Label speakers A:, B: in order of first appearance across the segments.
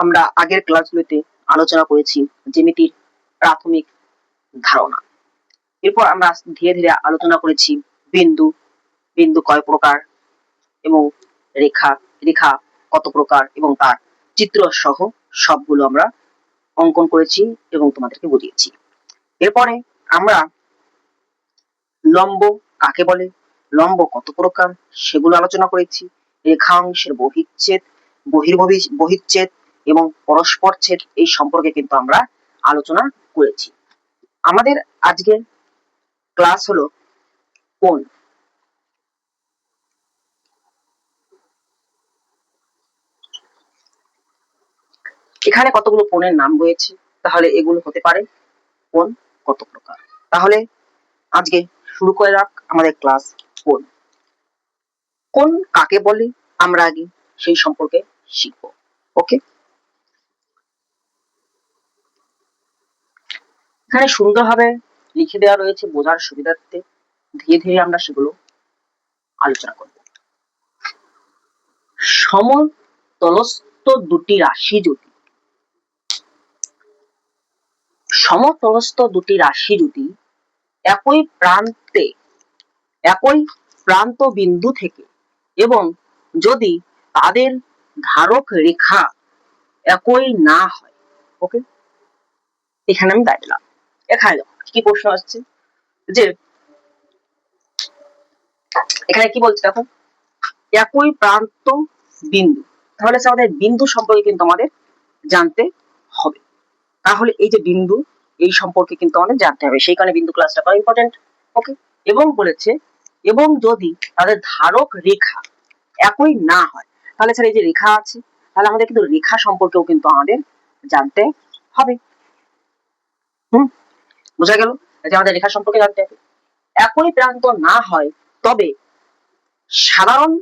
A: আমরা আগের ক্লাসগুলোতে আলোচনা করেছি জ্যামিতির প্রাথমিক ধারণা। এরপর আমরা ধীরে ধীরে আলোচনা করেছি বিন্দু, বিন্দু কয় প্রকার এবং রেখা, রেখা কত প্রকার এবং তার চিত্র সহ সবগুলো আমরা অঙ্কন করেছি এবং তোমাদেরকে বুঝিয়েছি। এরপরে আমরা লম্ব কাকে বলে, লম্ব কত প্রকার সেগুলো আলোচনা করেছি। রেখা অংশের বহিচ্ছেদ, বহিচ্ছেদ এবং পরস্পর ছেদ এই সম্পর্কে কিন্তু আমরা আলোচনা করেছি। আমাদের আজকের ক্লাস হলো কোণ। এখানে কতগুলো কোণের নাম রয়েছে, তাহলে এগুলো হতে পারে কোণ কত প্রকার। তাহলে আজকে শুরু করে রাখ আমাদের ক্লাস কোণ। কোণ কাকে বলে আমরা আগে সেই সম্পর্কে শিখবো। ওকে, এখানে সুন্দরভাবে লিখে দেওয়া রয়েছে বোঝার সুবিধার্থে, ধীরে ধীরে আমরা সেগুলো আলোচনা করব। সমতলস্থ দুটি রাশি যদি একই প্রান্ত বিন্দু থেকে এবং যদি তাদের ধারক রেখা একই না হয়, ওকে, এখানে আমি দাঁড়ালাম। এখানে কি প্রশ্ন আসছে যে এখানে কি বলছে দেখো, একই প্রান্ত বিন্দু, তাহলে আমাদের বিন্দু সম্পর্কে কিন্তু আমাদের জানতে হবে। তাহলে এই যে বিন্দু, এই সম্পর্কে কিন্তু আমাদের জানতে হবে, সেই কারণে বিন্দু ক্লাসটা করা ইম্পর্টেন্ট। ওকে, এবং বলেছে এবং যদি তাদের ধারক রেখা একই না হয়, তাহলে স্যার এই যে রেখা আছে, তাহলে আমাদের কিন্তু রেখা সম্পর্কেও কিন্তু আমাদের জানতে হবে। বোঝা গেল যে আমাদের রেখা সম্পর্কে জানতে হবে। একই প্রান্ত না হয় তবে সাধারণ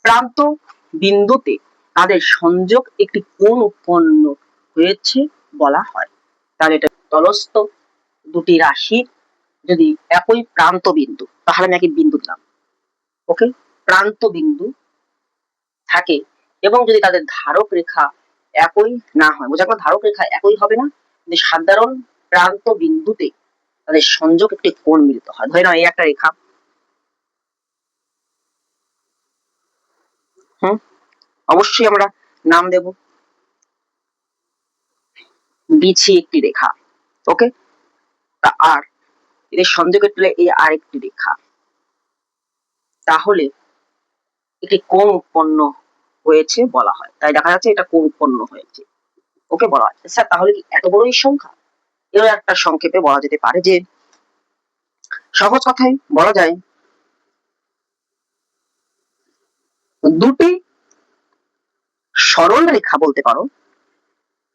A: প্রান্ত বিন্দুতে তাদের সংযোগ একটি কোণ উৎপন্ন হয়েছে বলা হয়। তাহলে এটা তলস্থ দুটি রাশির যদি একই প্রান্ত বিন্দু, তাহলে আমি একই বিন্দু দিলাম, ওকে, প্রান্ত বিন্দু থাকে এবং যদি তাদের ধারক রেখা একই না হয়, বোঝা গেল ধারক রেখা একই হবে না, কিন্তু সাধারণ প্রান্ত বিন্দুতে তাদের সংযোগ একটি কোণ মিলিত হয়। ধরে নাও এই একটা রেখা, অবশ্যই আমরা নাম দেব বিছি একটি রেখা, ওকে, আর এদের সংযোগের তুলে এই আরেকটি রেখা, তাহলে একটি কোণ উৎপন্ন হয়েছে বলা হয়। তাই দেখা যাচ্ছে এটা কোণ উৎপন্ন হয়েছে, ওকে, বলা হয়। স্যার তাহলে কি এত বড় এই সংখ্যা? এর একটা সংক্ষেপে বলা যেতে পারে যে, সহজ কথায় বলা যায় দুটি সরল রেখা বলতে পারো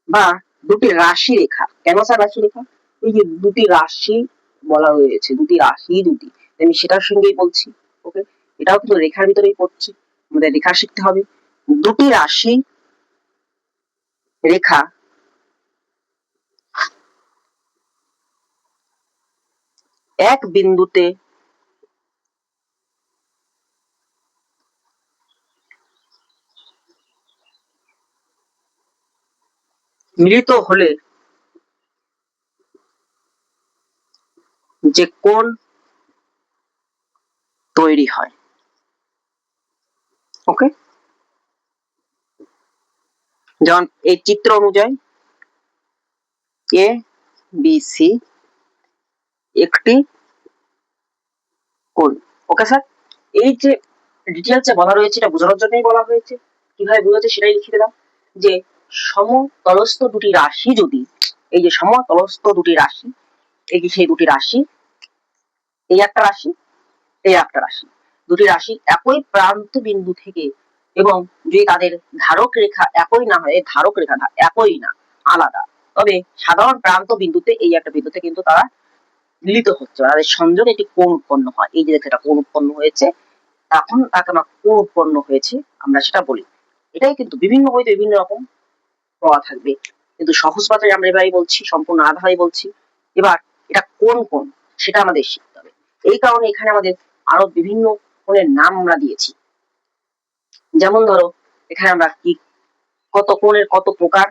A: বা দুটি রাশি রেখা। কেন স্যার রাশি রেখা? এই যে দুটি রাশি বলা রয়েছে, দুটি রাশি দুটি, আমি সেটার সঙ্গেই বলছি, ওকে, এটাও কিন্তু রেখার ভিতরেই পড়ছে, আমাদের রেখা শিখতে হবে। দুটি রাশি রেখা এক বিন্দুতে মিলিত হলে যে কোণ তৈরি হয়, ওকে, যেমন এই চিত্র অনুযায়ী এ বি সি একটি কোণ, ওকে স্যার। এই যে ডিটেলসে বলা রয়েছে এটা বোঝানোর জন্যই বলা হয়েছে, কিভাবে বোঝাচ্ছে সেটাই লিখে দিলাম যে সমতলস্থ দুটি রাশি যদি, এই যে সমতলস্থ দুটি রাশি, এই যে সেই দুটি রাশি, এই একটা রাশি, এই একটা রাশি, দুটি রাশি একই প্রান্ত বিন্দু থেকে এবং যদি তাদের ধারক রেখা একই না হয়, ধারক রেখা একই না, আলাদা, তবে সাধারণ প্রান্ত বিন্দুতে এই একটা বিন্দুতে কিন্তু তারা মিলিত হচ্ছে, তাদের সংযোগে একটি কোণ উৎপন্ন হয়। এই যে একটা কোণ উৎপন্ন হয়েছে, তখন তাকে আমরা কোণ উৎপন্ন হয়েছে আমরা সেটা বলি। এটাই কিন্তু বিভিন্ন বইতে বিভিন্ন রকম পড়া থাকবে, কিন্তু সহজ ভাষায় আমরা এভাবেই বলছি, সম্পূর্ণ আধাই বলছি। এবার এটা কোন কোণ সেটা আমাদের শিখতে হবে। এই কারণে এখানে আমাদের আরো বিভিন্ন কোণের নাম আমরা দিয়েছি। যেমন ধরো এখানে আমরা কি কত কোণের কত প্রকার,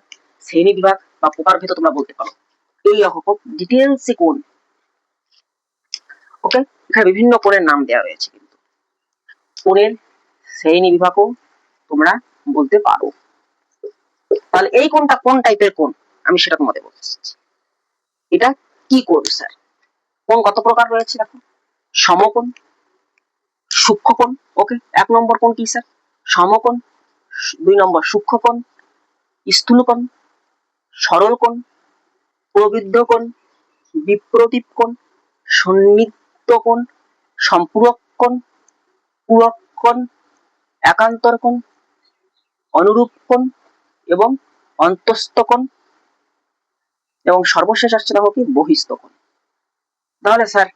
A: শ্রেণী বিভাগ বা প্রকারভেদ তোমরা বলতে পারো। এই রকম ডিটেলসে কোণ। ওকে, এখানে বিভিন্ন কোণের নাম দেওয়া রয়েছে, কিন্তু কোণের শ্রেণী বিভাগও তোমরা বলতে পারো। তাহলে এই কোণটা কোন টাইপের কোণ আমি সেটা তোমাদের বলতে চাচ্ছি। এটা কি কোণ স্যার? কোণ কত প্রকার রয়েছে দেখো। সমকোণ, সূক্ষ্মকোণ। ওকে, 1 নম্বর কোণ কি স্যার? সমকোণ। 2 নম্বর সূক্ষ্মকোণ, স্থূলকোণ, সরল কোণ, প্রবৃদ্ধ কোণ, বিপ্রতীপ কোণ, সন্নিহিত কোণ, সম্পূরক কোণ, পূরক কোণ, একান্তর কোণ, অনুরূপ কোণ এবং অন্তস্থ কোণ, এবং সর্বশেষ আসছে দেখো কি বহিস্থ কোণ। তাহলে স্যার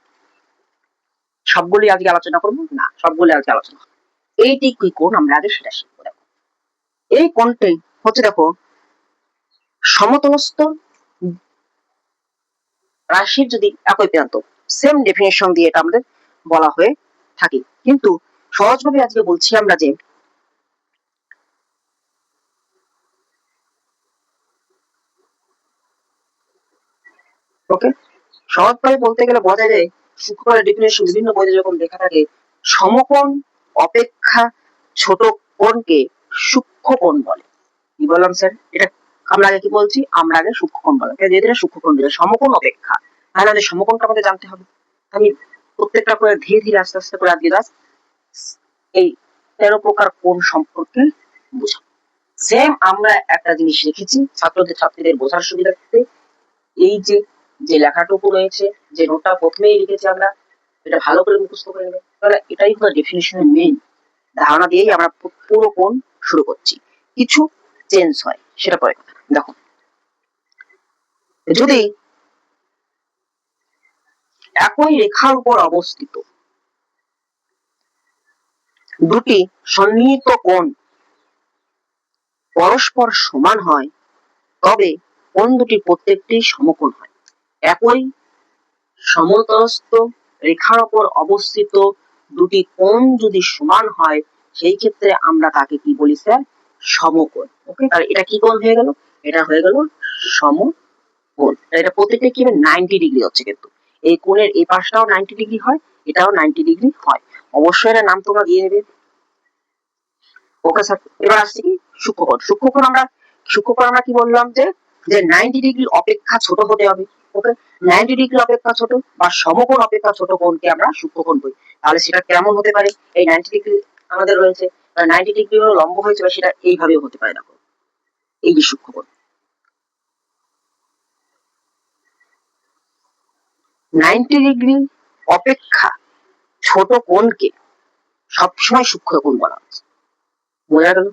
A: সবগুলি আজকে আলোচনা করবো না, সবগুলি আজকে আলোচনা করবো। এইটি কি কোণ আমরা আগে সেটা শিখবো। দেখো এই কোণটি হচ্ছে দেখো সমতলস্থ রাশির যদি একই প্রান্ত, সেম ডেফিনেশন দিয়ে এটা আমাদের বলা হয়ে থাকে, কিন্তু সহজভাবে আজকে বলছি আমরা যে ওকে, সহজভাবে বলতে গেলে বোঝা যায় সূক্ষ্মকোণের ডেফিনেশন বিভিন্ন বইতে যখন লেখা থাকে, সমকোণ অপেক্ষা ছোট কোণকে সূক্ষ্মকোণ বলে। কি বললাম স্যার? এটা আমরা আগে কি বলছি? আমরা আগে সূক্ষ্মকোণ বলে, যেটা সূক্ষ্মকোণ বলে সমকোণ অপেক্ষা। তাহলে আমাদের সমকোণটা আমাদের জানতে হবে। আমি প্রত্যেকটা করে ধীরে ধীরে আস্তে আস্তে করে আজকে এই 13 প্রকার কোণ সম্পর্কে বুঝাবো। সেম আমরা একটা জিনিস লিখেছি ছাত্রীদের বোঝার সুবিধার্থে, এই যে যে লেখাটুকু রয়েছে, যে নোটটা প্রথমেই লিখেছি আমরা, এটা ভালো করে মুখস্থ করে নেবে। তাহলে এটাই হলো ডেফিনিশনের মেইন ধারণা দিয়েই আমরা পুরো কোণ শুরু করছি। কিছু চেঞ্জ হয় সেটা পরে কথা। দেখো যদি একই রেখার উপর অবস্থিত দুটি সন্নিহিত কোণ পরস্পর সমান হয়, তবে কোণ দুটি প্রত্যেকটি সমকোণ হয়। একই সমতলস্থ রেখার উপর অবস্থিত দুটি কোণ যদি সমান হয়, সেই ক্ষেত্রে আমরা তাকে কি বলি স্যার? সমকোণ। ওকে, তাহলে এটা কি কোণ হয়ে গেল? এটা হয়ে গেল সমকোণ। এটা প্রত্যেকটা কি 90 ডিগ্রি হচ্ছে, কিন্তু এই কোণের এই পাশটাও 90 ডিগ্রি হয়, এটাও 90 ডিগ্রি হয়। অবশ্যই এর নাম তোমরা দিয়ে নেবে। ওকে স্যার, এবার আসছে কি সূক্ষ্মকোণ। সূক্ষ্মকোণ আমরা কি বললাম যে 90 ডিগ্রি অপেক্ষা ছোট হতে হবে। ওকে, 90 ডিগ্রি অপেক্ষা ছোট বা সমকোণ অপেক্ষা ছোট কোণকে আমরা সূক্ষ্মকোণ বলি। তাহলে সেটা কেমন হতে পারে? এই 90 ডিগ্রি আমাদের রয়েছে, 90 ডিগ্রি হলো লম্ব হয়েছে, বা সেটা এইভাবেও হতে পারে। দেখো এই যে সূক্ষ্মকোণ, 90 ডিগ্রি অপেক্ষা ছোট কোণকে সবসময় সূক্ষ্মকোণ বলা হচ্ছে। বোঝা গেল?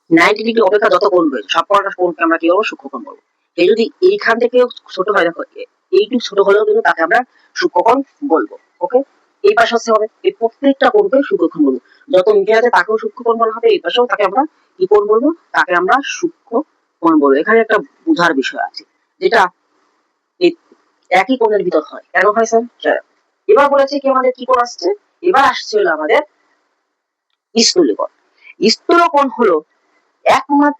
A: 90 ডিগ্রি অপেক্ষা যত কোণ রয়েছে সব কটা কোণকে আমরা কি বলবো? সূক্ষ্মকোণ বলবো। এই যদি এইখান থেকেও ছোট হয়, দেখো এইটুকু ছোট হলেও কিন্তু তাকে আমরা সূক্ষ্মকোণ বলবো। ওকে, এই পাশে হচ্ছে হবে এই প্রত্যেকটা কোণকে সূক্ষ্মকোণ বলবো। যত মিটে আছে তাকেও সূক্ষ্মকোণ বলা হবে, এই পাশেও তাকে আমরা কি কোণ বলবো? তাকে আমরা সূক্ষ্মকোণ বলবো। এখানে একটা বোঝার বিষয় আছে, যেটা এই একই কোণের ভিতর হয়। কেন হয় স্যার? এবার বলেছে কি আমাদের কি কোণ আসছে? এবার আসছে হলো আমাদের স্থূলকোণ। স্থূলকোণ হলো একমাত্র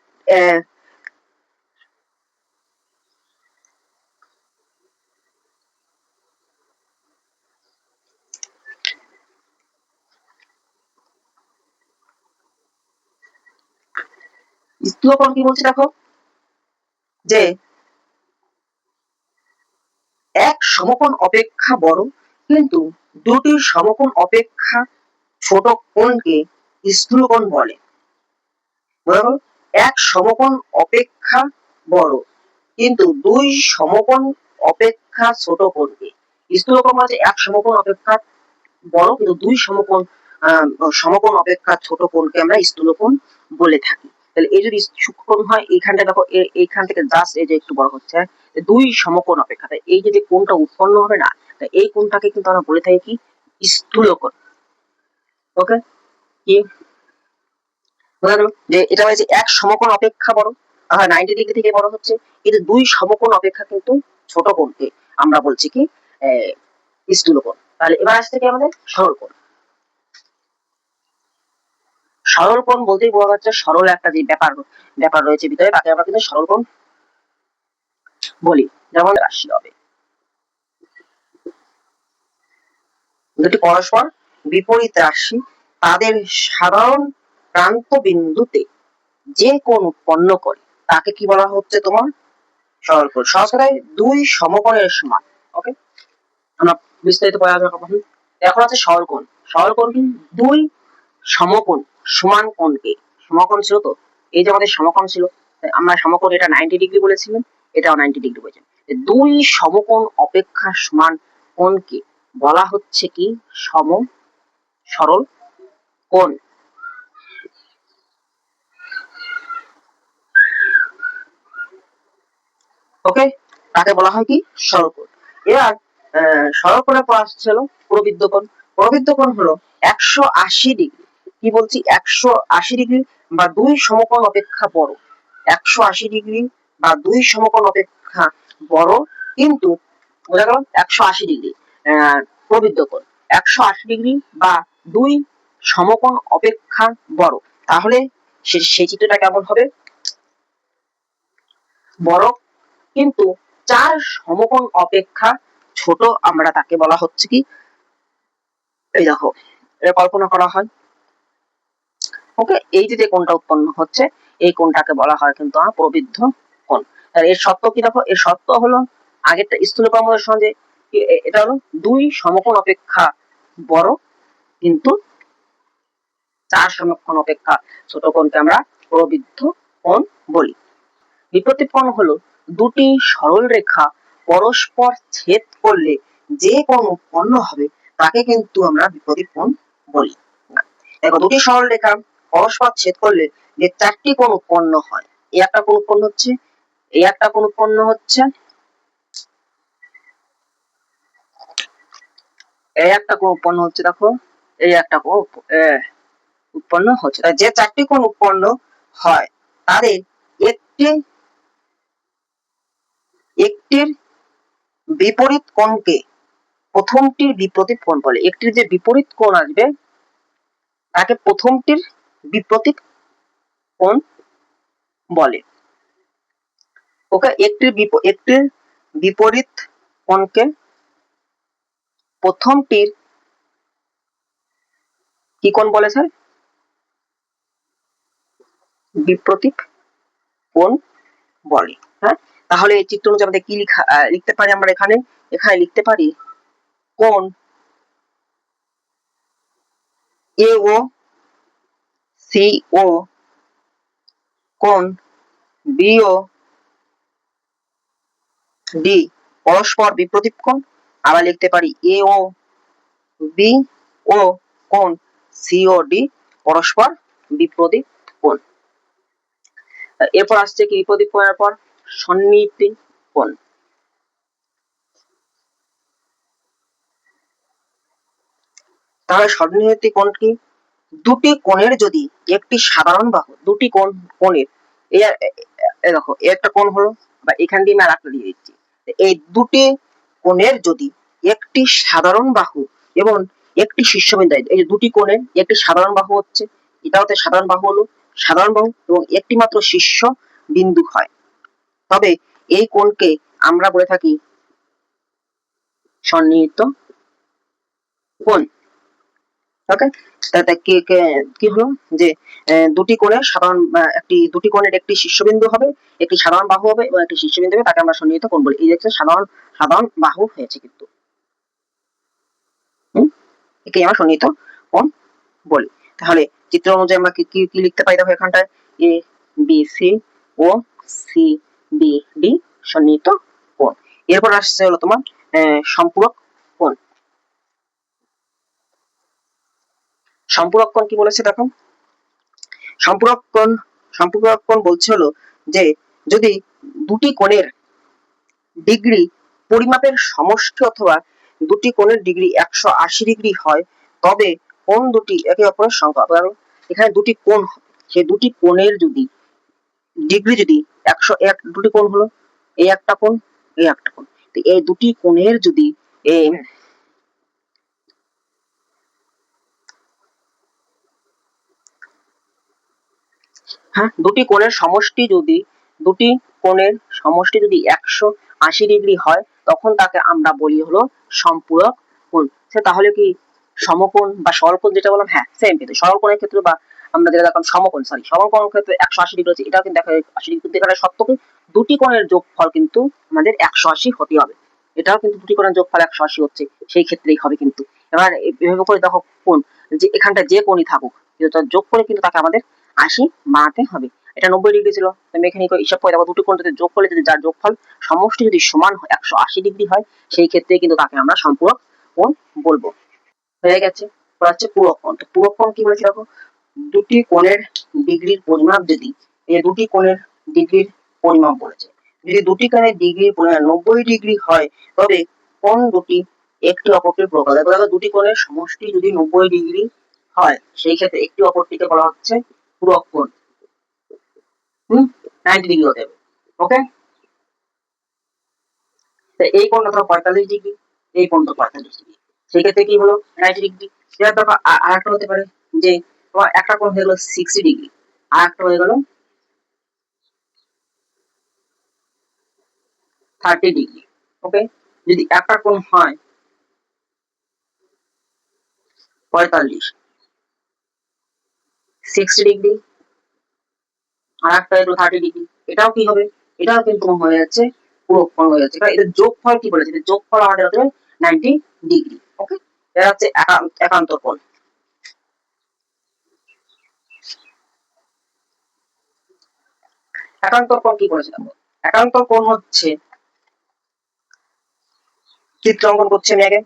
A: স্থূলকোণ কি বলছে দেখো, যে এক সমকোণ অপেক্ষা বড় কিন্তু দুটি সমকোণ অপেক্ষা ছোট কোণকে স্থূলকোণ বলে। এক সমকোণ অপেক্ষা বড় কিন্তু দুই সমকোণ অপেক্ষা ছোট কোণকে স্থূলকোণ বলছে। এক সমকোণ অপেক্ষা বড় কিন্তু দুই সমকোণ অপেক্ষা ছোট কোণকে আমরা স্থূলকোণ বলে থাকি। তাহলে এই যদি সূক্ষ্মকোণ হয়, এইখানটা দেখো এইখান থেকে জাস্ট এই যে একটু বড় হচ্ছে, দুই সমকোণ অপেক্ষা, এই যে কোণটা উৎপন্ন হবে না, এই কোণটাকে কিন্তু আমরা বলে থাকি কি? স্থূলকোণ। ওকে, কি বোঝা গেল? যে এটা হয়েছে এক সমকোণ অপেক্ষা বড়, 90 ডিগ্রি থেকে বড় হচ্ছে, কিন্তু দুই সমকোণ অপেক্ষা কিন্তু ছোট কোণকে আমরা বলছি কি? স্থূলকোণ। তাহলে এবার আসছে কি আমাদের সরল কোণ। সরল কোণ বলতেই বোঝা যাচ্ছে সরল একটা যে ব্যাপার রয়েছে ভিতরে, তাকে আমরা কিন্তু সরল কোণ বলি। যেমন রাশি হবে দুটি পরস্পর বিপরীত রাশি, তাদের সাধারণ প্রান্ত বিন্দুতে যে কোণ উৎপন্ন করে তাকে কি বলা হচ্ছে তোমার সরল কোণ। সহজ কথায় দুই সমকোণের সমান। ওকে, আমরা বিস্তারিত পড়া যাবে। এখন আছে সরল কোণ। সরল কোণ কি দুই সমকোণ সমান কোণকে, সমকোণ ছিল তো, এই যে আমাদের সমকোণ ছিল, আমরা সমকোণ এটা 90 ডিগ্রি বলেছিলাম, এটাও 90 ডিগ্রি বলেছেন। দুই সমকোণ অপেক্ষা সমান কোণকে বলা হচ্ছে কি সরল কোণ। ওকে, তাকে বলা হয় কি সরল কোণ। এবার সরল কোণের পর আসছে হলো প্রবৃদ্ধ কোণ। প্রবৃদ্ধ কোণ হলো 180 ডিগ্রি। কি বলছি 180 ডিগ্রি বা দুই সমকোণ অপেক্ষা বড়। 180 ডিগ্রি বা দুই সমকোণ অপেক্ষা বড়, কিন্তু বোঝা গেল 180 ডিগ্রি প্রবৃদ্ধ কোণ 180 ডিগ্রি বা দুই সমকোণ অপেক্ষা বড়। তাহলে সেই চিত্রটা কেমন হবে? বড় কিন্তু চার সমকোণ অপেক্ষা ছোট, আমরা তাকে বলা হচ্ছে কি, এই দেখো এটা কল্পনা করা হয়। ওকে, এই যে কোণটা উৎপন্ন হচ্ছে এই কোণটাকে বলা হয় কিন্তু প্রবৃদ্ধ কোণ। এর শর্ত কি দেখো, এর শর্ত হলো আগেরটা স্থূল কোণের সঙ্গে এটা হলো দুই সমকোণ অপেক্ষা বড় কিন্তু চার সমকোণ অপেক্ষা ছোট কোণকে আমরা প্রবৃদ্ধ কোণ বলি। বিপরীত কোণ হলো দুটি সরল রেখা পরস্পর ছেদ করলে যে কোণ উৎপন্ন হবে তাকে কিন্তু আমরা বিপরীত কোণ বলি। দেখো দুটি সরল রেখা পরস্পর ছেদ করলে যে চারটি কোণ উৎপন্ন হয়, এই একটা কোণ উৎপন্ন হচ্ছে, এই একটা কোণ উৎপন্ন হচ্ছে, এই একটা কোণ উৎপন্ন হচ্ছে, দেখো এই একটা কোণ উৎপন্ন হচ্ছে। যে চারটি কোণ উৎপন্ন হয় তাদের একটির বিপরীত কোণকে প্রথমটির বিপরীত কোণ বলে। একটির যে বিপরীত কোণ আসবে তাকে প্রথমটির বিপরীত কোণ বলে। ওকে, একটির বিপরীত কোণকে প্রথমটির কি কোণ বলে স্যার? বিপরীত কোণ বলে। হ্যাঁ, তাহলে এই চিত্র অনুযায়ী আমাদের কি লিখতে পারি আমরা এখানে লিখতে পারি কোণ AO CO, কোণ BO D পরস্পর বিপরীত কোণ। আবার লিখতে পারি AO BO কোণ COD পরস্পর বিপরীত কোণ। এরপর আসছে কি বিপরীত কোণের পর সন্নিহিত কোণ। তাহলে সন্নিহিত কোণ কি? দুটি কোণের যদি একটি সাধারণ বাহু, দুটি কোণের এই দেখো একটা কোণ হলো, বা এখান দিয়ে আমি আরেকটা দিয়ে দিচ্ছি, এই দুটি কোণের যদি একটি সাধারণ বাহু এবং একটি শীর্ষবিন্দু, এই যে দুটি কোণের একটি সাধারণ বাহু হচ্ছে, এটা হচ্ছে সাধারণ বাহু হলো সাধারণ বাহু এবং একটি মাত্র শীর্ষ বিন্দু হয়, তবে এই কোণকে আমরা বলে থাকি সন্নিহিত কোণ। ওকে, কি হলো যে দুটি কোণের সাধারণ দুটি কোণের একটি শীর্ষবিন্দু হবে, একটি সাধারণ বাহু হবে এবং একটি শীর্ষবিন্দু হবে, তাকে আমরা সন্নিহিত কোণ বলি। এই যে সাধারণ বাহু হয়েছে কিন্তু, একে আমরা সন্নিহিত কোণ বলি। তাহলে চিত্র অনুযায়ী আমরা কি কি লিখতে পারি? দেখো এখানটায় এ বি সি ও সি বি ডি সন্নিহিত কোণ। এরপর আসছে হলো তোমার সম্পূরক কোণ। সম্পূরক কোণ কি বলেছে দেখো, সম্পূরক কোণ বলছে হলো যে যদি দুটি কোণের ডিগ্রি পরিমাপের সমষ্টি অথবা দুটি কোণের ডিগ্রি 180 ডিগ্রি হয় তবে কোণ দুটি একে অপরের সংখ্যা। এখানে দুটি কোণ, সেই দুটি কোণের যদি ডিগ্রি যদি 101, দুটি কোণ হলো এই একটা কোণ এই একটা কোণ, তো এই দুটি কোণের যদি হ্যাঁ, দুটি কোণের সমষ্টি যদি 180 ডিগ্রি হয় তখন তাকে আমরা বলি হলো সম্পূরক কোণ। তাহলে কি সমকোণ বা সরলকোণ যেটা বললাম, হ্যাঁ সেম, কিন্তু সরলকোণের ক্ষেত্রে বা আমরা যেটা দেখলাম সমকোণের ক্ষেত্রে 180 ডিগ্রি হচ্ছে, এটাও কিন্তু 180 ডিগ্রি দেখাটা সত্য কি দুটি কোণের যোগফল কিন্তু আমাদের 180 হতে হবে। এটাও কিন্তু দুটি কোণের যোগফল 180 হচ্ছে, সেই ক্ষেত্রেই হবে কিন্তু। এবার এভাবে করে দেখো কোণ, যে এখানটা যে কোণই থাকুক কিন্তু তার যোগ করে কিন্তু তাকে আমাদের 80 বানাতে হবে। এটা 90 ডিগ্রি ছিল, তুমি এখানে হিসাব করে দেখো দুটি কোণ যদি যোগ করলে যদি যার যোগফল সমষ্টি যদি সমান 180 ডিগ্রি হয়, সেই ক্ষেত্রে কিন্তু তাকে আমরা সম্পূরক কোণ বলবো। হয়ে গেছে। হচ্ছে পূরক কোণ। তো পূরক কোণ কি বলেছে দেখো, দুটি কোণের ডিগ্রির পরিমাপ যদি দুটি কোণের ডিগ্রির পরিমাপ বলেছে, যদি দুটি কোণের ডিগ্রির পরিমাপ 90 ডিগ্রি হয় তবে কোণ দুটি একটি অপরকে পূরক হবে। দেখো দুটি কোণের সমষ্টি যদি 90 ডিগ্রি হয় সেই ক্ষেত্রে একটি অপরটিকে বলা হচ্ছে পূরক কোণ। 90 ডিগ্রি হতে হবে। ওকে, এই কোণটা ধরো 45 ডিগ্রি, এই কোণটা 45 ডিগ্রি, সেই ক্ষেত্রে কি হলো 90 ডিগ্রি। এবার দেখো আর একটা হতে পারে যে তোমার একটা কোণ হয়ে গেল 60 ডিগ্রি, আর একটা হয়ে গেল 30 ডিগ্রি। ওকে, যদি একটা কোণ হয় 45, 60 ডিগ্রি, আর একটা হলো 30 ডিগ্রি, এটাও কি হবে, এটাও কিন্তু হয়ে যাচ্ছে পূরক কোণ হয়ে যাচ্ছে, কারণ এদের যোগফল কি বলেছে, এদের যোগফল আমাদের হচ্ছে 90 ডিগ্রি। ওকে, এটা হচ্ছে একান্তর কোণ। একান্তর কোণ কি বলেছে দেখো, একান্তর কোণ হচ্ছে, চিত্র অঙ্কন করছি আমি আগে।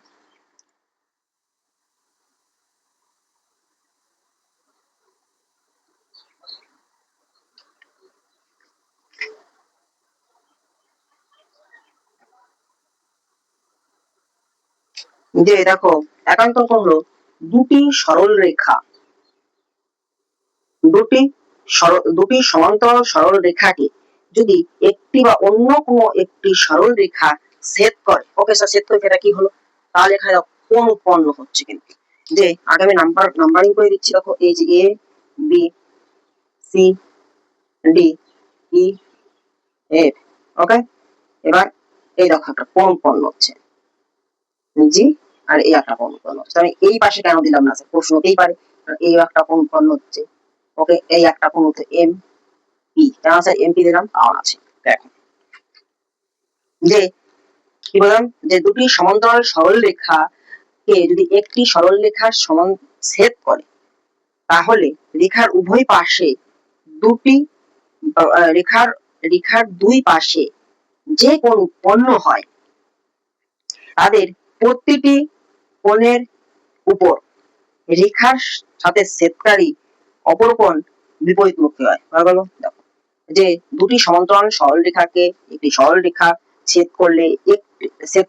A: যে দেখো একান্তর কোণ হলো দুটি সরল রেখা, দুটি সমান্তরাল সরল রেখাকে যদি একটি বা অন্য কোনো একটি সরল রেখা ছেদ করে, ওকে স্যার ছেদ করে সেটা কি হলো, তাহলে এখানে কোণ উৎপন্ন হচ্ছে। কিন্তু যে আগে আমি নাম্বারিং করে দিচ্ছি, দেখো এই যে A B C D E F. Okay, এবার এই দেখো একটা কোণ উৎপন্ন হচ্ছে জি, আর এই একটা কোণ উৎপন্ন হচ্ছে। আমি এই পাশে কেন দিলাম না স্যার, প্রশ্ন হতেই পারে, এই একটা কোণ উৎপন্ন হচ্ছে। ওকে, এই একটা কোণ হচ্ছে এম পি, কেন স্যার এমপি দিলাম কারণ আছে। দেখো যে কি বললাম, যে দুটি সমান্তরাল সরল রেখা কে যদি একটি সরল রেখার সমান ছেদ করে তাহলে রেখার উভয় পাশে দুটি রেখার দুই পাশে যে কোণ উৎপন্ন হয় তাদের প্রতিটি কোণের উপর রেখার সাথে ছেদকারী অপর কোণ বিপরীতমুখী হয়। গেল, দেখো যে দুটি সমান্তরাল সরল রেখাকে একটি সরল রেখা ছেদ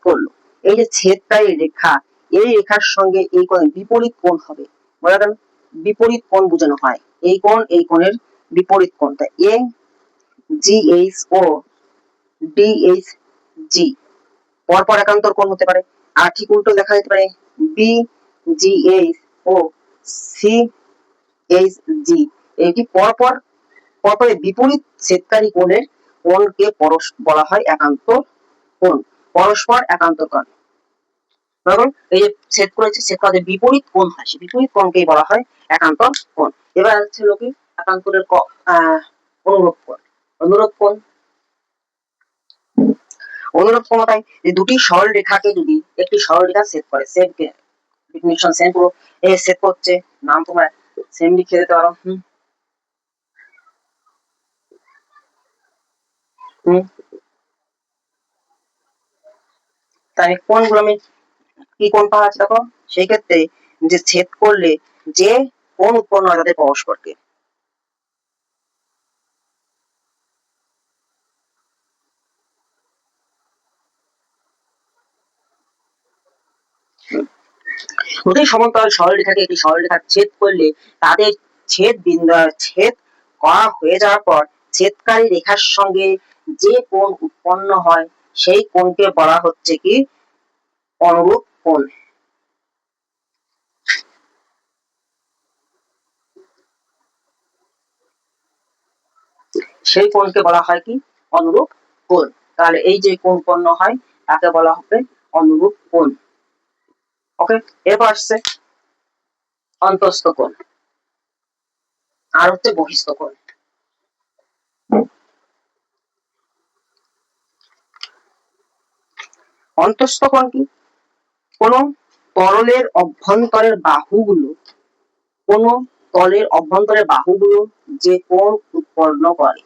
A: করলো, এই যে ছেদকারী রেখা, এই রেখার সঙ্গে এই কোণের বিপরীত কোণ হবে। বলা গেল বিপরীত কোণ বোঝানো হয় এই কোণ, এই কোণের বিপরীত কোণ, তাই এ জি এইচ ও ডি এইচ জি পরপর একান্তর কোণ হতে পারে। আর ঠিক উল্টো দেখা যেতে পারে B G H O C H G, এটি পরপর বিপরীত ছেদকারী কোণের কোণকে বলা হয় একান্তর কোণ, পরস্পর একান্তর কোণ। এই যে ছেদ করেছে, ছেদ করার বিপরীত কোণ হয়, সেই বিপরীত কোণকেই বলা হয় একান্তর কোণ। এবার হচ্ছে কি একান্তরের অনুরূপ কোণ। অনুরূপ কোণ, অনুরূপ ক্ষমতায় যে দুটি সরল রেখাকে যদি একটি সরল রেখা ছেদ করে, সেম ডেফিনিশন সেম পুরো, এ ছেদ করছে, নাম তোমরা সেম লিখে দিতে পারো। তাই কোণগুলো আমি কি কোণ পাওয়া যাচ্ছে দেখো, সেই ক্ষেত্রে যে ছেদ করলে যে কোণ উৎপন্ন হয় তাদের পরস্পরকে। দুটি সমান্তরাল সরল রেখাকে একটি সরল রেখা ছেদ করলে তাদের ছেদ করা হয়ে যাওয়ার পর ছেদকারী রেখার সঙ্গে যে কোণ উৎপন্ন হয় সেই কোণকে বলা হচ্ছে কি অনুরূপ কোণ। সেই কোণকে বলা হয় কি? অনুরূপ কোণ। তাহলে এই যে কোণ উৎপন্ন হয় তাকে বলা হবে অনুরূপ কোণ। ওকে, এরপর আসছে অন্তস্থ কোণ আর হচ্ছে বহিস্থ কোণ। অন্তস্থ কোণ কি? কোন তরলের অভ্যন্তরের বাহুগুলো যে কোণ উৎপন্ন করে,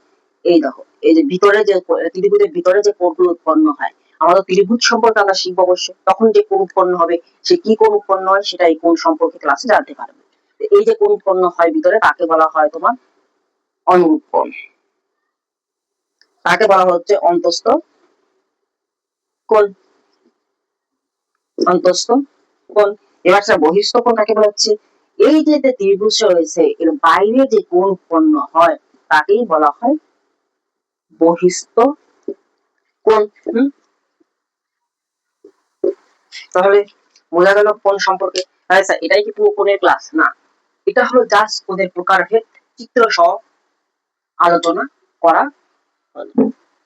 A: এই দেখো এই যে ভিতরে যে ত্রিভুজের ভিতরে যে কোণগুলো উৎপন্ন হয়, আমরা ত্রিভুজ সম্পর্কে আমরা শিখবো অবশ্যই, তখন যে কোণ উৎপন্ন হবে সে কি কোণ উৎপন্ন হয় সেটা এই কোণ সম্পর্কে ক্লাসে জানতে পারবে। এই যে কোণ উৎপন্ন হয় ভিতরে তাকে বলা হয় তোমার অনুরূপ কোণ, তাকে বলা হচ্ছে অন্তস্থ কোণ। অন্তস্থ কোণ। এবার স্যার বহিস্থ কোণ কাকে বলা হচ্ছে? এই যে ত্রিভুজ রয়েছে এর বাইরে যে কোণ উৎপন্ন হয় তাকেই বলা হয় বহিস্থ কোণ। তাহলে বোঝা গেল কোণ সম্পর্কে। তাহলে স্যার এটাই কি পুরো কোণের ক্লাস? না, এটা হলো জাস্ট কোণের প্রকারভেদ চিত্র সহ আলোচনা করা।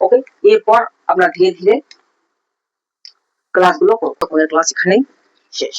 A: ওকে, এরপর আমরা ধীরে ধীরে ক্লাসগুলো করব। কোণের ক্লাস এখানেই শেষ।